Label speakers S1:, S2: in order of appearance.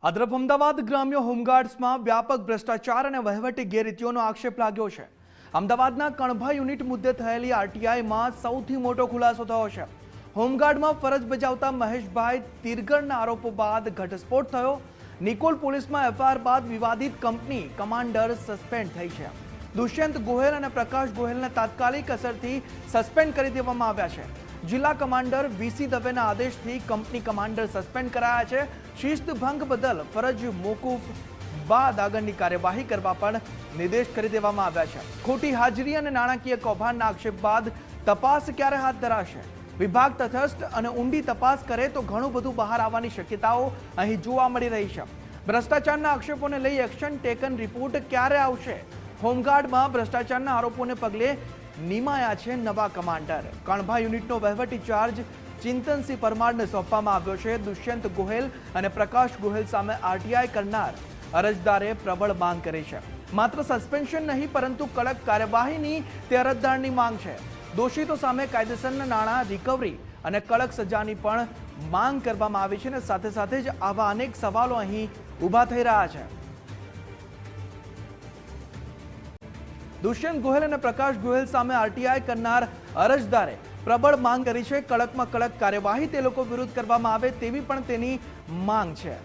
S1: અદ્રપ અમદાવાદ ગ્રામ્ય હોમગાર્ડ્સમાં વ્યાપક ભ્રષ્ટાચાર અને વહીવટી ગેરરીતિઓનો આક્ષેપ લાગ્યો છે। અમદાવાદના કણભા યુનિટ મુદ્દે થયેલી આરટીઆઈમાં સૌથી મોટો ખુલાસો થયો છે। હોમગાર્ડમાં ફરજ બજાવતા મહેશભાઈ તિરગરના આરોપો બાદ ઘટસ્ફોટ થયો। નિકોલ પોલીસમાં એફઆઈઆર બાદ વિવાદિત કંપની કમાન્ડર સસ્પેન્ડ થઈ છે। દુષ્યંત ગોહેલ અને પ્રકાશ ગોહેલને તાત્કાલિક અસરથી સસ્પેન્ડ કરી દેવામાં આવ્યા છે। જિલ્લા કમાન્ડર વીસી દવેના આદેશથી કંપની કમાન્ડર સસ્પેન્ડ કરાયા છે। શિસ્ત ભંગ બદલ ફરજ મોકૂફ બાદ આગળની કાર્યવાહી કરવા પણ નિર્દેશ કરી દેવામાં આવ્યા છે। ખોટી હાજરી અને નાણાકીય કૌભાંડના આક્ષેપ બાદ તપાસ ક્યારે હાથ ધરાશે? વિભાગ તટસ્થ અને ઊંડી તપાસ કરે તો ઘણું બધું બહાર આવવાની શક્યતાઓ અહીં જોવા મળી રહી છે। ભ્રષ્ટાચારના આક્ષેપોને લઈ એક્શન ટેકન રિપોર્ટ ક્યારે આવશે? હોમગાર્ડમાં ભ્રષ્ટાચારના આરોપોને પગલે નિમાયા છે નવા કમાન્ડર। કણભા યુનિટનો વહીવટી ચાર્જ ચિંતનસિંહ પરમારને સોંપવામાં આવ્યો છે। દુષ્યંત ગોહેલ અને પ્રકાશ ગોહેલ સામે આરટીઆઈ કરનાર અરજદારે પ્રબળ માંગ કરી છે। માત્ર સસ્પેન્શન નહીં પરંતુ કડક કાર્યવાહીની તે અરજદારની માંગ છે। દોષિતો સામે કાયદેસરના નાણાં રિકવરી અને કડક સજાની પણ માંગ કરવામાં આવી છે અને સાથે સાથે જ આવા અનેક સવાલો અહીં ઊભા થઈ રહ્યા છે। દુષ્યંત ગોહેલ અને પ્રકાશ ગોહેલ સામે આરટીઆઈ કરનાર અરજદારે પ્રબળ માંગ કરી છે। કડકમાં કડક કાર્યવાહી તે લોકો વિરુદ્ધ કરવામાં આવે તેવી પણ તેની માંગ છે।